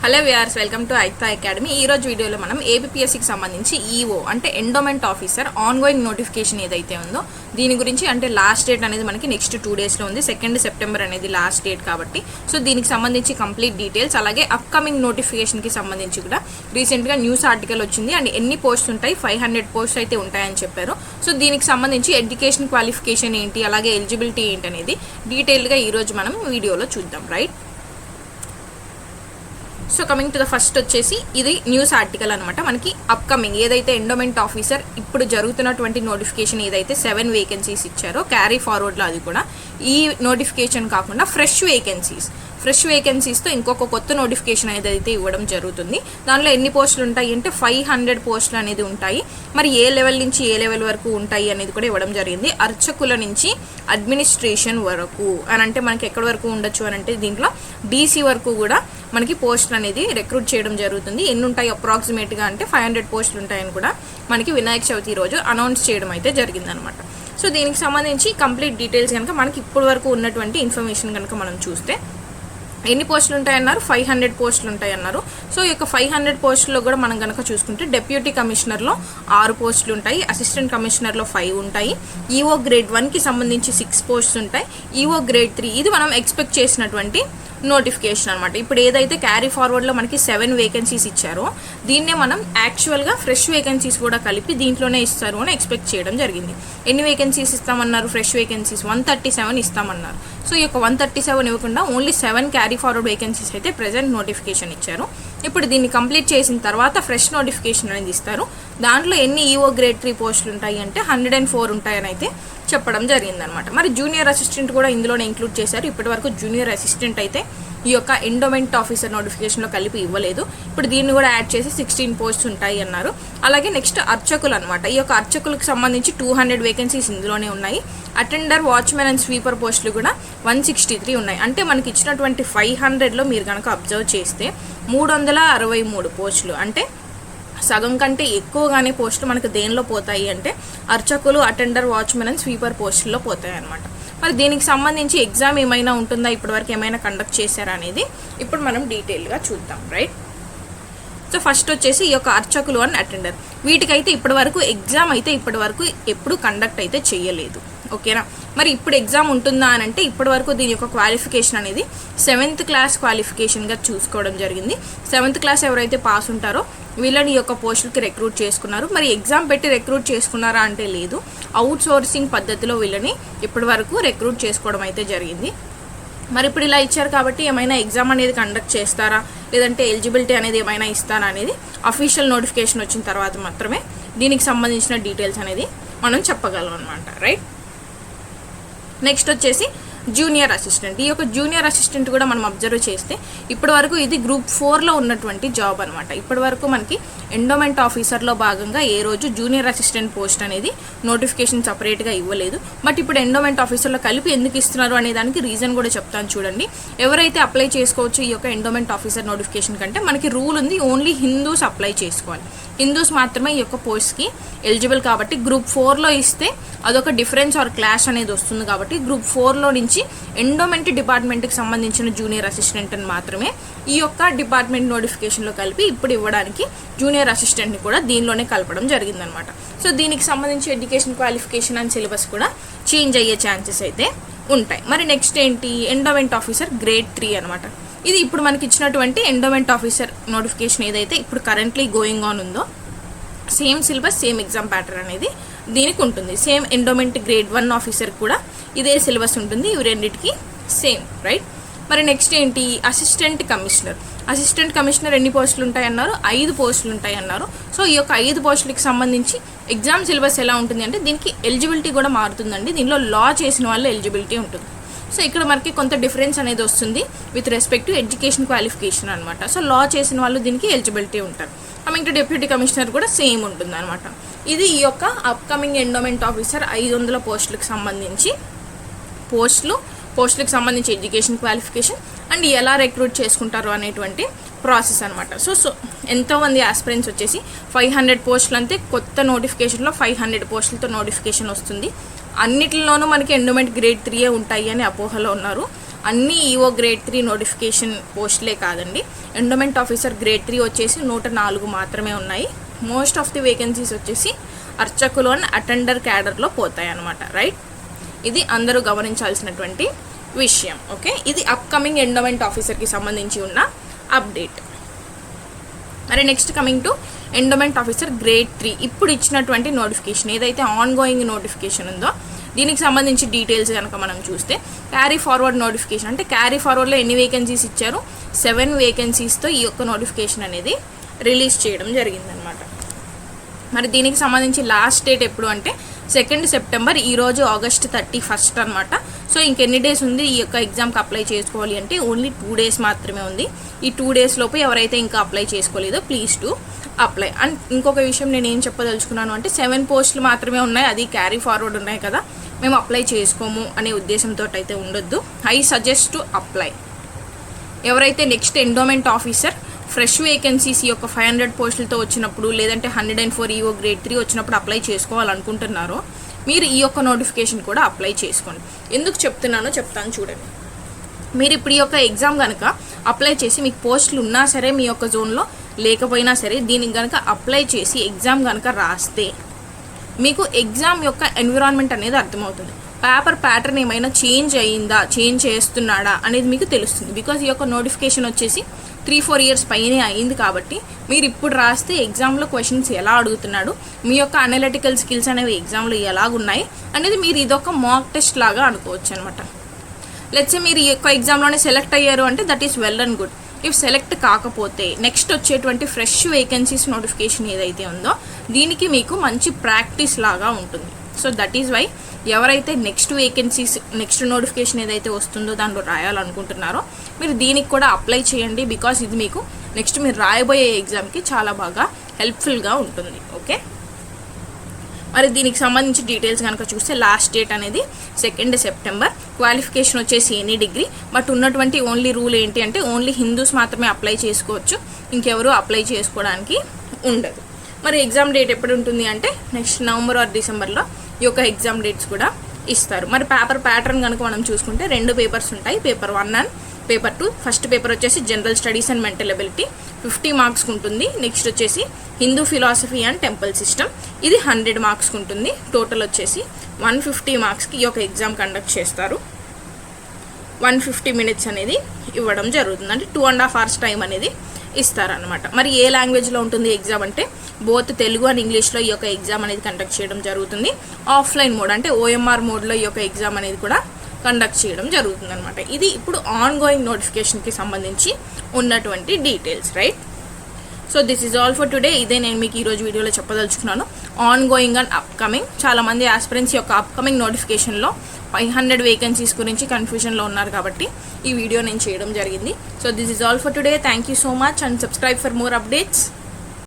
Hello viewers, welcome to Ekta academy. ఈ రోజు వీడియోలో మనం ఏబిపిఎస్సికి సంబంధించి ఈఓ అంటే ఎండోమెంట్ ఆఫీసర్ ఆన్గోయింగ్ నోటిఫికేషన్ ఏదైతే ఉందో దీని గురించి, అంటే లాస్ట్ డేట్ అనేది మనకి నెక్స్ట్ 2 డేస్లో ఉంది. 2 సెప్టెంబర్ అనేది లాస్ట్ డేట్ కాబట్టి సో దీనికి సంబంధించి కంప్లీట్ డీటెయిల్స్, అలాగే అప్కమింగ్ నోటిఫికేషన్కి సంబంధించి కూడా రీసెంట్గా న్యూస్ ఆర్టికల్ వచ్చింది. అండ్ ఎన్ని పోస్ట్స్ ఉంటాయి, 500 పోస్ట్స్ అయితే ఉంటాయని చెప్పారు. సో దీనికి సంబంధించి ఎడ్యుకేషన్ క్వాలిఫికేషన్ ఏంటి, అలాగే ఎలిజిబిలిటీ ఏంటి అనేది డీటెయిల్గా ఈరోజు మనం వీడియోలో చూద్దాం. Right, so coming to the first వచ్చేసి ఇది న్యూస్ ఆర్టికల్ అనమాట. మనకి అప్కమింగ్ ఏదైతే ఎండోమెంట్ ఆఫీసర్ ఇప్పుడు జరుగుతున్నటువంటి నోటిఫికేషన్ ఏదైతే 7 వేకెన్సీస్ ఇచ్చారో క్యారీ ఫార్వర్డ్లో, అది కూడా ఈ నోటిఫికేషన్ కాకుండా ఫ్రెష్ వేకెన్సీస్తో ఇంకొక కొత్త నోటిఫికేషన్ ఏదైతే ఇవ్వడం జరుగుతుంది. దానిలో ఎన్ని పోస్టులు ఉంటాయి అంటే 500 పోస్టులు అనేది ఉంటాయి. మరి ఏ లెవెల్ నుంచి ఏ లెవెల్ వరకు ఉంటాయి అనేది కూడా ఇవ్వడం జరిగింది. అర్చకుల నుంచి అడ్మినిస్ట్రేషన్ వరకు అని అంటే మనకి ఎక్కడి వరకు ఉండొచ్చు అని అంటే దీంట్లో డీసీ వరకు కూడా మనకి పోస్టులు అనేది రిక్రూట్ చేయడం జరుగుతుంది. ఎన్ని ఉంటాయి అప్రాక్సిమేట్గా అంటే 500 పోస్టులు ఉంటాయని కూడా మనకి వినాయక చవితి రోజు అనౌన్స్ చేయడం అయితే జరిగిందనమాట. సో దీనికి సంబంధించి కంప్లీట్ డీటెయిల్స్ కనుక మనకి ఇప్పటి వరకు ఉన్నటువంటి ఇన్ఫర్మేషన్ కనుక మనం చూస్తే ఎన్ని పోస్టులు ఉంటాయన్నారు, 500 పోస్టులు ఉంటాయన్నారు. సో ఈ యొక్క 500 పోస్టుల్లో కూడా మనం కనుక చూసుకుంటే డెప్యూటీ కమిషనర్లో 6 పోస్టులు ఉంటాయి, అసిస్టెంట్ కమిషనర్లో 5 ఉంటాయి, ఈఓ గ్రేడ్ 1కి సంబంధించి 6 పోస్ట్స్ ఉంటాయి, ఈఓ గ్రేడ్ 3 ఇది మనం ఎక్స్పెక్ట్ చేసినటువంటి నోటిఫికేషన్ అనమాట. ఇప్పుడు ఏదైతే క్యారీ ఫార్వర్డ్లో మనకి 7 వేకెన్సీస్ ఇచ్చారో దీన్నే మనం యాక్చువల్గా ఫ్రెష్ వేకెన్సీస్ కూడా కలిపి దీంట్లోనే ఇస్తారు అని ఎక్స్పెక్ట్ చేయడం జరిగింది. ఎన్ని వేకెన్సీస్ ఇస్తామన్నారు, ఫ్రెష్ వేకెన్సీస్ 137 ఇస్తామన్నారు. సో ఈ యొక్క 137 ఇవ్వకుండా ఓన్లీ 7 క్యారీ ఫార్వర్డ్ వేకెన్సీస్ అయితే ప్రెజెంట్ నోటిఫికేషన్ ఇచ్చారు. ఇప్పుడు దీన్ని కంప్లీట్ చేసిన తర్వాత ఫ్రెష్ నోటిఫికేషన్ అనేది ఇస్తారు. దాంట్లో ఎన్ని ఈఓ గ్రేడ్ 3 పోస్టులు ఉంటాయి అంటే 104 ఉంటాయని అయితే చెప్పడం జరిగిందనమాట. మరి జూనియర్ అసిస్టెంట్ కూడా ఇందులోనే ఇంక్లూడ్ చేశారు. ఇప్పటి వరకు జూనియర్ అసిస్టెంట్ అయితే ఈ యొక్క ఎండోమెంట్ ఆఫీసర్ నోటిఫికేషన్లో కలిపి ఇవ్వలేదు. ఇప్పుడు దీన్ని కూడా యాడ్ చేసి 16 పోస్ట్స్ ఉంటాయి అన్నారు. అలాగే నెక్స్ట్ అర్చకులు అనమాట. ఈ యొక్క అర్చకులకు సంబంధించి 200 వేకెన్సీస్ ఇందులోనే ఉన్నాయి. అటెండర్, వాచ్మెన్ అండ్ స్వీపర్ పోస్టులు కూడా 163 ఉన్నాయి. అంటే మనకి ఇచ్చినటువంటి 500లో మీరు కనుక అబ్జర్వ్ చేస్తే 363 పోస్టులు, అంటే సగం కంటే ఎక్కువగానే పోస్టులు మనకు దేనిలో పోతాయి అంటే అర్చకులు, అటెండర్, వాచ్మెన్ అండ్ స్వీపర్ పోస్టుల్లో పోతాయి అనమాట. మరి దీనికి సంబంధించి ఎగ్జామ్ ఏమైనా ఉంటుందా, ఇప్పటివరకు ఏమైనా కండక్ట్ చేశారా అనేది ఇప్పుడు మనం డీటెయిల్గా చూద్దాం. రైట్, సో ఫస్ట్ వచ్చేసి ఈ యొక్క అర్చకులు అండ్ అటెండర్ వీటికైతే ఇప్పటివరకు ఎగ్జామ్ అయితే ఇప్పటివరకు ఎప్పుడు కండక్ట్ అయితే చేయలేదు. ఓకేనా, మరి ఇప్పుడు ఎగ్జామ్ ఉంటుందా అని అంటే ఇప్పటివరకు దీని యొక్క క్వాలిఫికేషన్ అనేది 7th క్లాస్ క్వాలిఫికేషన్గా చూసుకోవడం జరిగింది. 7th క్లాస్ ఎవరైతే పాస్ ఉంటారో వీళ్ళని ఈ యొక్క పోస్టులకి రిక్రూట్ చేసుకున్నారు. మరి ఎగ్జామ్ పెట్టి రిక్రూట్ చేసుకున్నారా అంటే లేదు, అవుట్ సోర్సింగ్ పద్ధతిలో వీళ్ళని ఇప్పటి వరకు రిక్రూట్ చేసుకోవడం అయితే జరిగింది. మరి ఇప్పుడు ఇలా ఇచ్చారు కాబట్టి ఏమైనా ఎగ్జామ్ అనేది కండక్ట్ చేస్తారా, లేదంటే ఎలిజిబిలిటీ అనేది ఏమైనా ఇస్తారా అనేది అఫీషియల్ నోటిఫికేషన్ వచ్చిన తర్వాత మాత్రమే దీనికి సంబంధించిన డీటెయిల్స్ అనేది మనం చెప్పగలం అనమాట. రైట్, నెక్స్ట్ వచ్చేసి జూనియర్ అసిస్టెంట్. ఈ యొక్క జూనియర్ అసిస్టెంట్ కూడా మనం అబ్జర్వ్ చేస్తే ఇప్పటి వరకు ఇది గ్రూప్ 4లో ఉన్నటువంటి జాబ్ అనమాట. ఇప్పటి వరకు మనకి ఎండోమెంట్ ఆఫీసర్లో భాగంగా ఏ రోజు జూనియర్ అసిస్టెంట్ పోస్ట్ అనేది నోటిఫికేషన్ సపరేట్గా ఇవ్వలేదు. బట్ ఇప్పుడు ఎండోమెంట్ ఆఫీసర్లో కలిపి ఎందుకు ఇస్తున్నారు అనే దానికి రీజన్ కూడా చెప్తాను చూడండి. ఎవరైతే అప్లై చేసుకోవచ్చు ఈ యొక్క ఎండోమెంట్ ఆఫీసర్ నోటిఫికేషన్ కంటే మనకి రూల్ ఉంది, ఓన్లీ హిందూస్ అప్లై చేసుకోవాలి. హిందూస్ మాత్రమే ఈ యొక్క పోస్ట్కి ఎలిజిబుల్. కాబట్టి గ్రూప్ 4లో ఇస్తే అదొక డిఫరెన్స్ ఆర్ క్లాష్ అనేది వస్తుంది. కాబట్టి గ్రూప్ 4లో నుంచి ఎండోమెంట్ డిపార్ట్మెంట్కి సంబంధించిన జూనియర్ అసిస్టెంట్ అని మాత్రమే ఈ యొక్క డిపార్ట్మెంట్ నోటిఫికేషన్లో కలిపి ఇప్పుడు ఇవ్వడానికి జూనియర్ అసిస్టెంట్ని కూడా దీనిలోనే కలపడం జరిగిందనమాట. సో దీనికి సంబంధించి ఎడ్యుకేషన్ క్వాలిఫికేషన్ అండ్ సిలబస్ కూడా చేంజ్ అయ్యే ఛాన్సెస్ అయితే ఉంటాయి. మరి నెక్స్ట్ ఏంటి, ఎండోమెంట్ ఆఫీసర్ గ్రేడ్ 3 అనమాట. ఇది ఇప్పుడు మనకి ఇచ్చినటువంటి ఎండోమెంట్ ఆఫీసర్ నోటిఫికేషన్ ఏదైతే ఇప్పుడు కరెంట్లీ గోయింగ్ ఆన్ ఉందో same syllabus, same exam pattern అనేది దీనికి ఉంటుంది. సేమ్ ఎండోమెంట్ గ్రేడ్ 1 ఆఫీసర్ కూడా ఇదే సిలబస్ ఉంటుంది. ఇవి రెండింటికి సేమ్. రైట్, మరి నెక్స్ట్ ఏంటి, అసిస్టెంట్ కమిషనర్. అసిస్టెంట్ కమిషనర్ ఎన్ని పోస్టులు ఉంటాయన్నారు, 5 పోస్టులు ఉంటాయన్నారు. సో ఈ యొక్క 5 పోస్టులకి సంబంధించి ఎగ్జామ్ సిలబస్ ఎలా ఉంటుంది అంటే దీనికి ఎలిజిబిలిటీ కూడా మారుతుందండి. దీనిలో లా చేసిన వాళ్ళు ఎలిజిబిలిటీ ఉంటుంది. సో ఇక్కడ మనకి కొంత డిఫరెన్స్ అనేది వస్తుంది with respect to education qualification అనమాట. సో లా చేసిన వాళ్ళు దీనికి ఎలిజిబిలిటీ ఉంటారు. కమింగ్ టు డిప్యూటీ కమిషనర్ కూడా సేమ్ ఉంటుంది అనమాట. ఇది ఈ యొక్క అప్కమింగ్ ఎండోమెంట్ ఆఫీసర్ 500 పోస్టులకు సంబంధించి పోస్టులకు సంబంధించి ఎడ్యుకేషన్ క్వాలిఫికేషన్ అండ్ ఎలా రిక్రూట్ చేసుకుంటారు అనేటువంటి ప్రాసెస్ అనమాట. సో ఎంతోమంది ఆస్పిరెంట్స్ వచ్చేసి 500 పోస్టులు అంతే, కొత్త నోటిఫికేషన్లో 500 పోస్టులతో నోటిఫికేషన్ వస్తుంది. అన్నిటిలోనూ మనకి ఎండోమెంట్ గ్రేడ్ 3 ఉంటాయి అని అపోహలో ఉన్నారు. అన్ని ఈఓ గ్రేడ్ 3 నోటిఫికేషన్ పోస్టులే కాదండి. ఎండోమెంట్ ఆఫీసర్ గ్రేడ్ 3 వచ్చేసి 104 మాత్రమే ఉన్నాయి. మోస్ట్ ఆఫ్ ది వేకెన్సీస్ వచ్చేసి అర్చకులు అండ్ అటెండర్ క్యాడర్లో పోతాయి అన్నమాట. రైట్, ఇది అందరూ గమనించాల్సినటువంటి విషయం. ఓకే, ఇది అప్కమింగ్ ఎండోమెంట్ ఆఫీసర్కి సంబంధించి ఉన్న అప్డేట్. మరి next coming to endowment officer grade 3 ఇప్పుడు ఇచ్చినటువంటి నోటిఫికేషన్ ఏదైతే ఆన్ గోయింగ్ నోటిఫికేషన్ ఉందో దీనికి సంబంధించి డీటెయిల్స్ కనుక మనం చూస్తే క్యారీ ఫార్వర్డ్ నోటిఫికేషన్ అంటే క్యారీ ఫార్వర్డ్లో ఎన్ని వేకెన్సీస్ ఇచ్చారు, 7 వేకెన్సీస్తో ఈ యొక్క నోటిఫికేషన్ అనేది రిలీజ్ చేయడం జరిగిందనమాట. మరి దీనికి సంబంధించి లాస్ట్ డేట్ ఎప్పుడు అంటే 2 సెప్టెంబర్, ఈరోజు ఆగస్ట్ 31 అనమాట. సో ఇంకెన్ని డేస్ ఉంది ఈ యొక్క ఎగ్జామ్కి అప్లై చేసుకోవాలి అంటే ఓన్లీ 2 డేస్ మాత్రమే ఉంది. ఈ 2 డేస్ లోపు ఎవరైతే ఇంకా అప్లై చేసుకోలేదో ప్లీజ్ టు అప్లై. అండ్ ఇంకొక విషయం నేను ఏం చెప్పదలుచుకున్నాను అంటే 7 పోస్టులు మాత్రమే ఉన్నాయి, అది క్యారీ ఫార్వర్డ్ ఉన్నాయి కదా, మేము అప్లై చేసుకోము అనే ఉద్దేశంతో అయితే ఉండొద్దు. I suggest to apply. ఎవరైతే next endowment officer fresh vacancies ఈ యొక్క 500 పోస్టులతో వచ్చినప్పుడు లేదంటే 104 ఈఓ గ్రేడ్ 3 వచ్చినప్పుడు అప్లై చేసుకోవాలనుకుంటున్నారో మీరు ఈ యొక్క నోటిఫికేషన్ కూడా అప్లై చేసుకోండి. ఎందుకు చెప్తున్నానో చెప్తాను చూడండి. మీరు ఇప్పుడు ఈ యొక్క ఎగ్జామ్ కనుక అప్లై చేసి మీకు పోస్టులు ఉన్నా సరే మీ యొక్క జోన్లో లేకపోయినా సరే దీనికి కనుక అప్లై చేసి ఎగ్జామ్ కనుక రాస్తే మీకు ఎగ్జామ్ యొక్క ఎన్విరాన్మెంట్ అనేది అర్థమవుతుంది. పేపర్ ప్యాటర్న్ ఏమైనా చేంజ్ అయ్యిందా, చేంజ్ చేస్తున్నాడా అనేది మీకు తెలుస్తుంది. బికాజ్ ఈ యొక్క నోటిఫికేషన్ వచ్చేసి 3-4 ఇయర్స్ పైనే అయింది కాబట్టి మీరు ఇప్పుడు రాస్తే ఎగ్జామ్లో క్వశ్చన్స్ ఎలా అడుగుతున్నాడు, మీ యొక్క అనలిటికల్ స్కిల్స్ అనేవి ఎగ్జామ్లో ఎలాగున్నాయి అనేది మీరు ఇదొక మాక్ టెస్ట్ లాగా అనుకోవచ్చు అనమాట. లెట్స్ మీరు ఈ యొక్క ఎగ్జామ్లోనే సెలెక్ట్ అయ్యారు అంటే that is well and good. If select కాకపోతే నెక్స్ట్ వచ్చేటువంటి ఫ్రెష్ వేకెన్సీస్ నోటిఫికేషన్ ఏదైతే ఉందో దీనికి మీకు మంచి ప్రాక్టీస్ లాగా ఉంటుంది. సో దట్ ఈజ్ వై ఎవరైతే నెక్స్ట్ వేకెన్సీస్ నెక్స్ట్ నోటిఫికేషన్ ఏదైతే వస్తుందో దాంట్లో రాయాలనుకుంటున్నారో మీరు దీనికి కూడా అప్లై చేయండి. బికాస్ ఇది మీకు నెక్స్ట్ మీరు రాయబోయే ఎగ్జామ్కి చాలా బాగా హెల్ప్ఫుల్గా ఉంటుంది. ఓకే, మరి దీనికి సంబంధించి డీటెయిల్స్ కనుక చూస్తే లాస్ట్ డేట్ అనేది 2 సెప్టెంబర్. క్వాలిఫికేషన్ వచ్చేసి ఎనీ డిగ్రీ. బట్ ఉన్నటువంటి ఓన్లీ రూల్ ఏంటి అంటే ఓన్లీ హిందూస్ మాత్రమే అప్లై చేసుకోవచ్చు, ఇంకెవరు అప్లై చేసుకోవడానికి ఉండదు. మరి ఎగ్జామ్ డేట్ ఎప్పుడు ఉంటుంది అంటే నెక్స్ట్ నవంబర్ ఆర్ డిసెంబర్లో ఈ యొక్క ఎగ్జామ్ డేట్స్ కూడా ఇస్తారు. మరి పేపర్ ప్యాటర్న్ కనుక మనం చూసుకుంటే 2 పేపర్స్ ఉంటాయి, paper 1 and paper 2. First paper వచ్చేసి general studies and mental ability 50 మార్క్స్కి ఉంటుంది. నెక్స్ట్ వచ్చేసి Hindu philosophy and temple system, ఇది 100 మార్క్స్కి ఉంటుంది. టోటల్ వచ్చేసి 150 మార్క్స్కి ఈ యొక్క ఎగ్జామ్ కండక్ట్ చేస్తారు. 150 మినిట్స్ అనేది ఇవ్వడం జరుగుతుంది, అంటే 2.5 hours టైం అనేది ఇస్తారనమాట. మరి ఏ లాంగ్వేజ్లో ఉంటుంది ఎగ్జామ్ అంటే బోత్ తెలుగు అండ్ ఇంగ్లీష్లో ఈ యొక్క ఎగ్జామ్ అనేది కండక్ట్ చేయడం జరుగుతుంది. ఆఫ్లైన్ మోడ్ అంటే ఓఎంఆర్ మోడ్లో ఈ యొక్క ఎగ్జామ్ అనేది కూడా కండక్ట్ చేయడం జరుగుతుంది అనమాట. ఇది ఇప్పుడు ఆన్ గోయింగ్ నోటిఫికేషన్కి సంబంధించి ఉన్నటువంటి details. Right, so this is all for today. ఇదే నేను మీకు ఈరోజు వీడియోలో చెప్పదలుచుకున్నాను. ఆన్ గోయింగ్ అండ్ అప్కమింగ్ చాలామంది ఆస్పిరెంట్స్ యొక్క అప్కమింగ్ నోటిఫికేషన్లో 500 వేకెన్సీస్ గురించి కన్ఫ్యూజన్లో ఉన్నారు కాబట్టి ఈ వీడియో నేను చేయడం జరిగింది. So this is all for today. Thank you so much and subscribe for more updates.